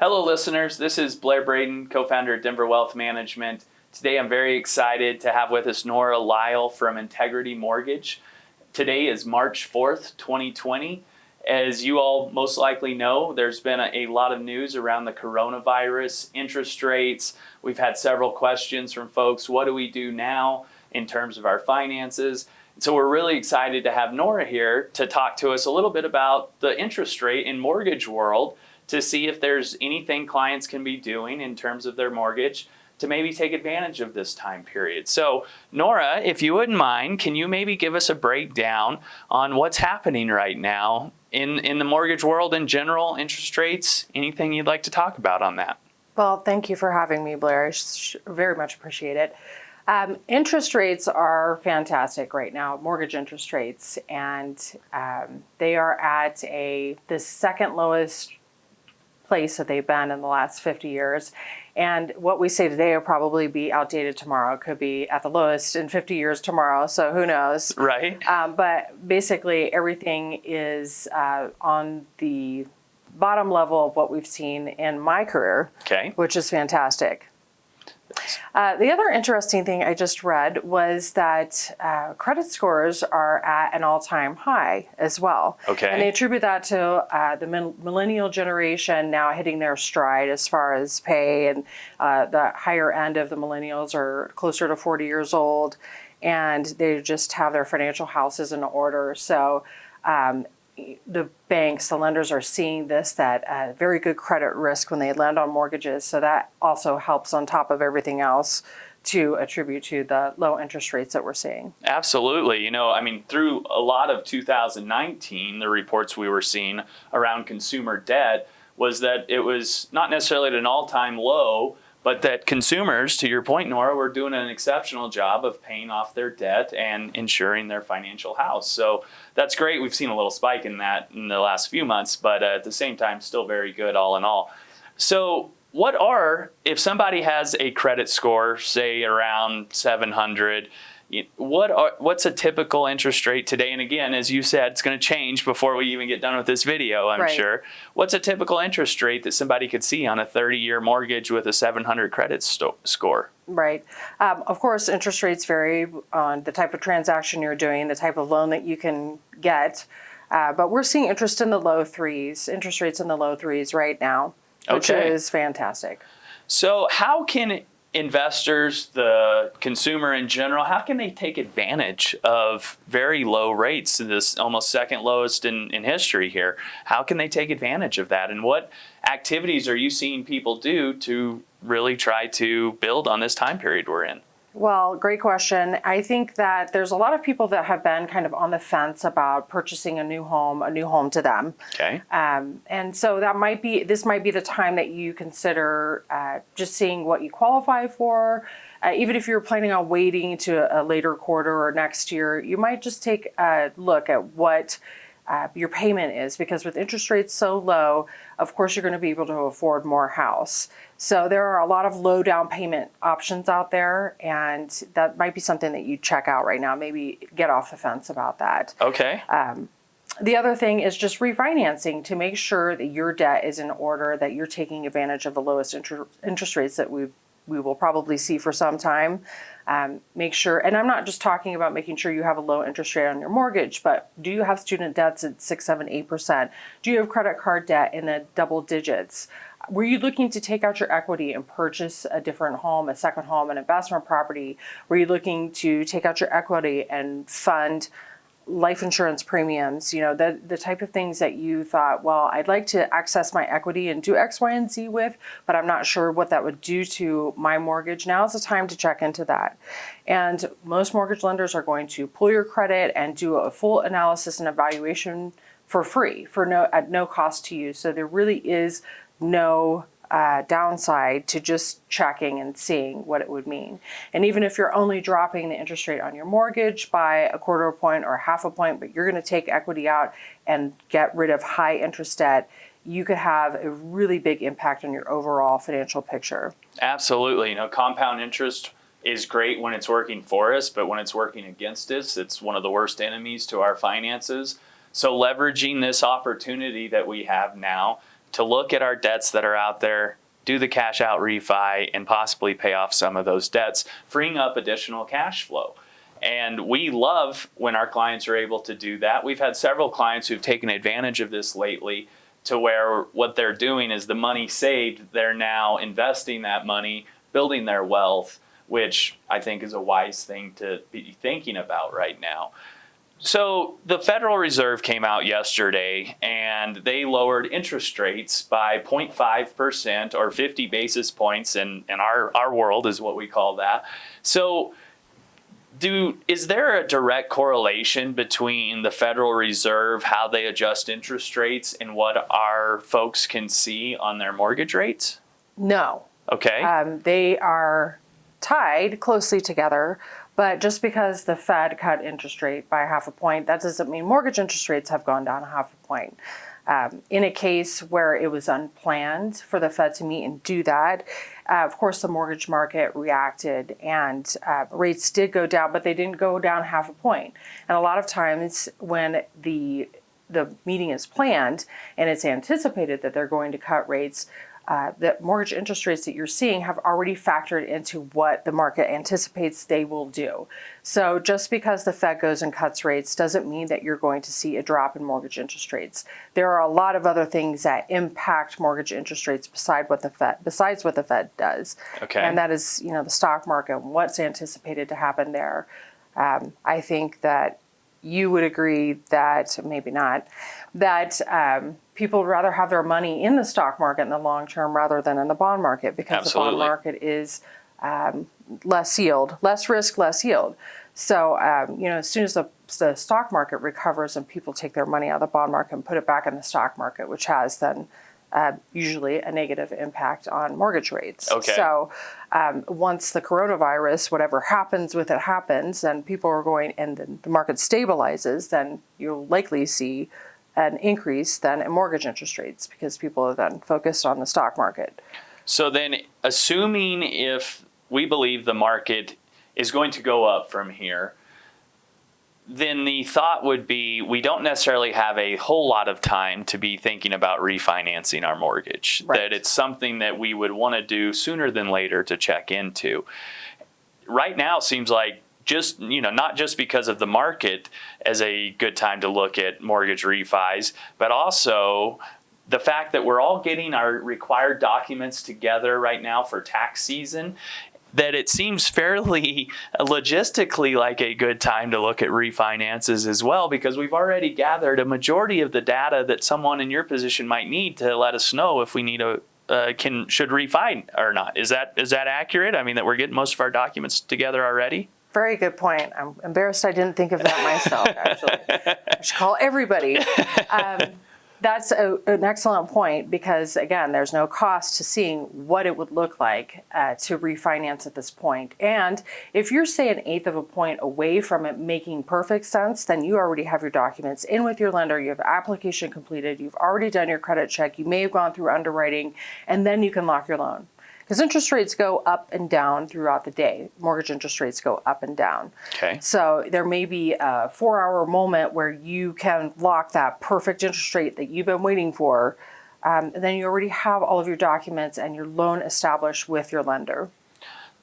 Hello listeners, this is Blair Braden, co-founder of Denver Wealth Management. Today I'm very excited to have with us Norah Lile from Integrity Mortgage. Today is March 4th, 2020. As you all most likely know, there's been a lot of news around the coronavirus, interest rates. We've had several questions from folks. What do we do now in terms of our finances? So we're really excited to have Norah here to talk to us a little bit about the interest rate in mortgage world, to see if there's anything clients can be doing in terms of their mortgage to maybe take advantage of this time period. So Norah, if you wouldn't mind, can you maybe give us a breakdown on what's happening right now in the mortgage world in general, interest rates, anything you'd like to talk about on that? Well, thank you for having me, Blair. I very much appreciate it. Interest rates are fantastic right now, mortgage interest rates, and they are at the second lowest place that they've been in the last 50 years. And what we say today will probably be outdated tomorrow. It could be at the lowest in 50 years tomorrow, so who knows? Right. But basically everything is on the bottom level of what we've seen in my career, Okay. which is fantastic. The other interesting thing I just read was that credit scores are at an all-time high as well. Okay. And they attribute that to the millennial generation now hitting their stride as far as pay, and the higher end of the millennials are closer to 40 years old, and they just have their financial houses in order. So the banks, the lenders are seeing that very good credit risk when they lend on mortgages. So that also helps on top of everything else to attribute to the low interest rates that we're seeing. Absolutely. Through a lot of 2019, the reports we were seeing around consumer debt was that it was not necessarily at an all-time low, but that consumers, to your point, Norah, were doing an exceptional job of paying off their debt and insuring their financial house. So that's great. We've seen a little spike in that in the last few months, but at the same time, still very good all in all. So if somebody has a credit score, say around 700, what's a typical interest rate today? And again, as you said, it's going to change before we even get done with this video, I'm sure. What's a typical interest rate that somebody could see on a 30-year mortgage with a 700 credit score? Right. Of course, interest rates vary on the type of transaction you're doing, the type of loan that you can get. But we're seeing interest rates in the low threes right now, which is fantastic. So how can investors, the consumer in general, how can they take advantage of very low rates, this almost second lowest in history here? How can they take advantage of that? And what activities are you seeing people do to really try to build on this time period we're in? Well, great question. I think that there's a lot of people that have been kind of on the fence about purchasing a new home to them. Okay. And so this might be the time that you consider just seeing what you qualify for. Even if you're planning on waiting to a later quarter or next year, you might just take a look at what your payment is, because with interest rates so low, of course, you're going to be able to afford more house. So there are a lot of low down payment options out there, and that might be something that you check out right now. Maybe get off the fence about that. Okay. The other thing is just refinancing to make sure that your debt is in order, that you're taking advantage of the lowest interest rates that we will probably see for some time. Make sure, and I'm not just talking about making sure you have a low interest rate on your mortgage, but do you have student debts at 6%, 7%, 8%? Do you have credit card debt in the double digits? Were you looking to take out your equity and purchase a different home, a second home, an investment property? Were you looking to take out your equity and fund life insurance premiums, the type of things that you thought, well, I'd like to access my equity and do X, Y, and Z with, but I'm not sure what that would do to my mortgage. Now is the time to check into that. And most mortgage lenders are going to pull your credit and do a full analysis and evaluation for free, at no cost to you. So there really is no downside to just checking and seeing what it would mean. And even if you're only dropping the interest rate on your mortgage by 1/4 point or 1/2 point, but you're going to take equity out and get rid of high interest debt, you could have a really big impact on your overall financial picture. Absolutely. Compound interest is great when it's working for us, but when it's working against us, it's one of the worst enemies to our finances. So leveraging this opportunity that we have now to look at our debts that are out there, do the cash out refi, and possibly pay off some of those debts, freeing up additional cash flow. And we love when our clients are able to do that. We've had several clients who've taken advantage of this lately, to where what they're doing is the money saved, they're now investing that money, building their wealth, which I think is a wise thing to be thinking about right now. So the Federal Reserve came out yesterday and they lowered interest rates by 0.5% or 50 basis points in our world is what we call that. So is there a direct correlation between the Federal Reserve, how they adjust interest rates, and what our folks can see on their mortgage rates? No. Okay. They are tied closely together, but just because the Fed cut interest rate by 0.5 point, that doesn't mean mortgage interest rates have gone down 0.5 point. In a case where it was unplanned for the Fed to meet and do that, of course, the mortgage market reacted and rates did go down, but they didn't go down 0.5 point. And a lot of times when the meeting is planned and it's anticipated that they're going to cut rates, the mortgage interest rates that you're seeing have already factored into what the market anticipates they will do. So just because the Fed goes and cuts rates doesn't mean that you're going to see a drop in mortgage interest rates. There are a lot of other things that impact mortgage interest rates besides what the Fed does. Okay. And that is, the stock market, what's anticipated to happen there. I think that you would agree that, maybe not, that people would rather have their money in the stock market in the long term rather than in the bond market, because Absolutely. the bond market is less yield, less risk, less yield. So, as soon as the stock market recovers and people take their money out of the bond market and put it back in the stock market, which has then usually a negative impact on mortgage rates. Okay. So once the coronavirus, whatever happens with it happens, and people are going, and then the market stabilizes, then you'll likely see an increase then in mortgage interest rates, because people are then focused on the stock market. So then, assuming if we believe the market is going to go up from here, then the thought would be we don't necessarily have a whole lot of time to be thinking about refinancing our mortgage. Right. That it's something that we would want to do sooner than later to check into. Right now seems like not just because of the market as a good time to look at mortgage refis, but also the fact that we're all getting our required documents together right now for tax season, that it seems fairly logistically like a good time to look at refinances as well, because we've already gathered a majority of the data that someone in your position might need to let us know if we need should refi or not. Is that accurate? I mean, that we're getting most of our documents together already? Very good point. I'm embarrassed I didn't think of that myself, actually. I should call everybody. That's an excellent point, because, again, there's no cost to seeing what it would look like to refinance at this point. And if you're, say, 1/8 point away from it making perfect sense, then you already have your documents in with your lender, you have application completed, you've already done your credit check, you may have gone through underwriting, and then you can lock your loan. Because interest rates go up and down throughout the day. Mortgage interest rates go up and down. Okay. So there may be a 4-hour moment where you can lock that perfect interest rate that you've been waiting for. And then you already have all of your documents and your loan established with your lender.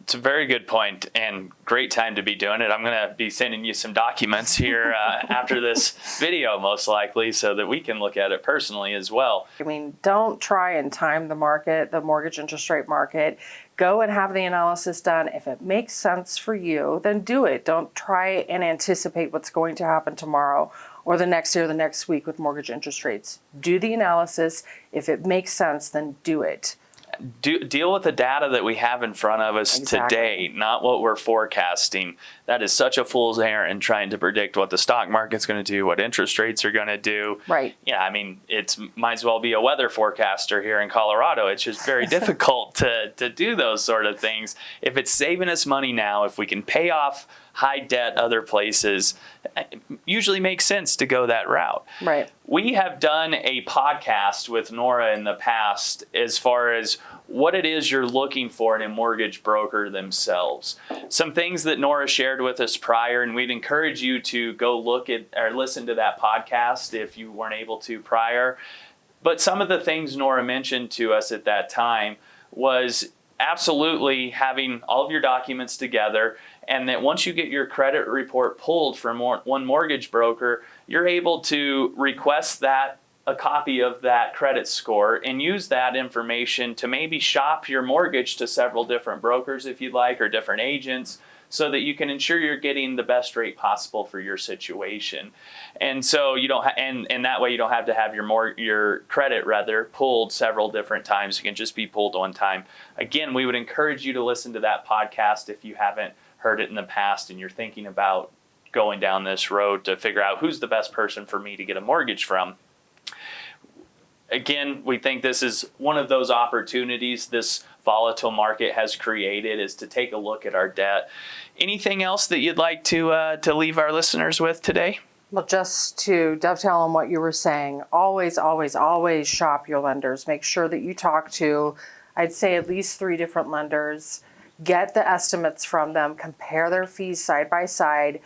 It's a very good point and great time to be doing it. I'm going to be sending you some documents here after this video, most likely, so that we can look at it personally as well. I mean, don't try and time the market, the mortgage interest rate market. Go and have the analysis done. If it makes sense for you, then do it. Don't try and anticipate what's going to happen tomorrow or the next year or the next week with mortgage interest rates. Do the analysis. If it makes sense, then do it. Deal with the data that we have in front of us today, not what we're forecasting. That is such a fool's errand, trying to predict what the stock market's going to do, what interest rates are going to do. Right. Yeah, I mean, it's might as well be a weather forecaster here in Colorado. It's just very difficult to do those sort of things. If it's saving us money now, if we can pay off high debt other places, usually makes sense to go that route. Right. We have done a podcast with Norah in the past as far as what it is you're looking for in a mortgage broker themselves. Some things that Norah shared with us prior, and we'd encourage you to go look at or listen to that podcast if you weren't able to prior. But some of the things Norah mentioned to us at that time was absolutely having all of your documents together, and that once you get your credit report pulled from one mortgage broker, you're able to request a copy of that credit score and use that information to maybe shop your mortgage to several different brokers if you'd like, or different agents, so that you can ensure you're getting the best rate possible for your situation. And so you don't and that way you don't have to have your credit pulled several different times. It can just be pulled one time. Again, we would encourage you to listen to that podcast if you haven't heard it in the past and you're thinking about going down this road to figure out who's the best person for me to get a mortgage from. Again, we think this is one of those opportunities this volatile market has created, is to take a look at our debt. Anything else that you'd like to leave our listeners with today? Well, just to dovetail on what you were saying, always, always, always shop your lenders. Make sure that you talk to, I'd say, at least 3 different lenders. Get the estimates from them, compare their fees side by side.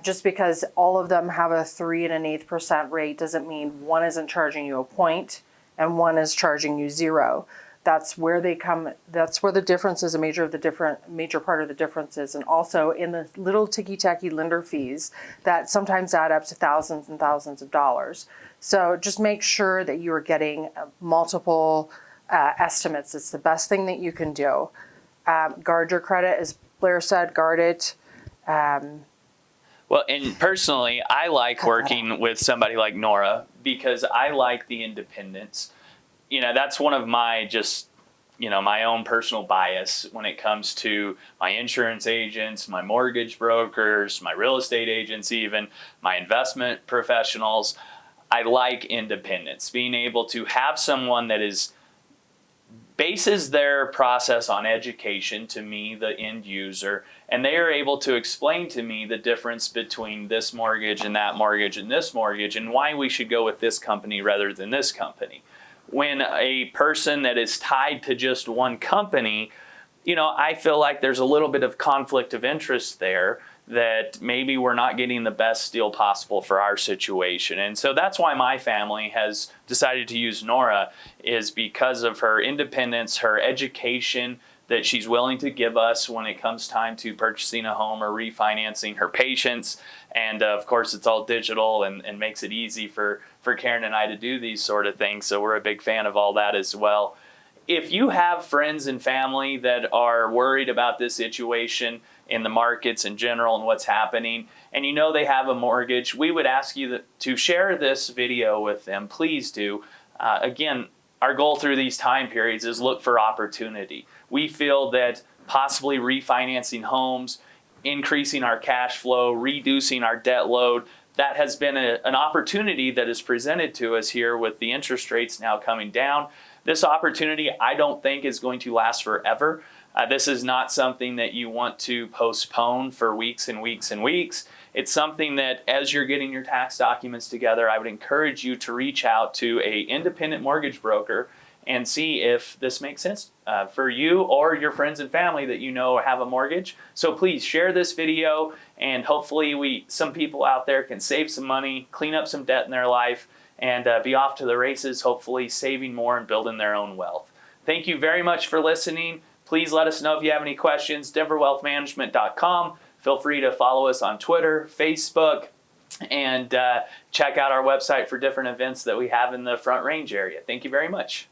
Just because all of them have a 3 1/8% rate doesn't mean one isn't charging you a point and one is charging you 0. That's where they come. That's where the difference is. Major part of the difference is, and also in the little ticky-tacky lender fees that sometimes add up to thousands and thousands of dollars. So just make sure that you are getting multiple estimates. It's the best thing that you can do. Guard your credit, as Blair said. Guard it. Well, and personally, I like working with somebody like Norah because I like the independence. That's one of my my own personal bias when it comes to my insurance agents, my mortgage brokers, my real estate agents, even my investment professionals. I like independence, being able to have someone that bases their process on education to me, the end user, and they are able to explain to me the difference between this mortgage and that mortgage and this mortgage, and why we should go with this company rather than this company. When a person that is tied to just one company, I feel like there's a little bit of conflict of interest there, that maybe we're not getting the best deal possible for our situation. And so that's why my family has decided to use Norah, is because of her independence, her education that she's willing to give us when it comes time to purchasing a home or refinancing, her patience. And of course, it's all digital and makes it easy for Karen and I to do these sort of things. So we're a big fan of all that as well. If you have friends and family that are worried about this situation in the markets in general and what's happening, and they have a mortgage, we would ask you to share this video with them. Please do. Again, our goal through these time periods is look for opportunity. We feel that possibly refinancing homes, increasing our cash flow, reducing our debt load, that has been an opportunity that is presented to us here with the interest rates now coming down. This opportunity, I don't think, is going to last forever. This is not something that you want to postpone for weeks and weeks and weeks. It's something that, as you're getting your tax documents together, I would encourage you to reach out to an independent mortgage broker and see if this makes sense for you or your friends and family that have a mortgage. So please share this video, and hopefully some people out there can save some money, clean up some debt in their life, and be off to the races, hopefully saving more and building their own wealth. Thank you very much for listening. Please let us know if you have any questions, denverwealthmanagement.com. Feel free to follow us on Twitter, Facebook, and check out our website for different events that we have in the Front Range area. Thank you very much.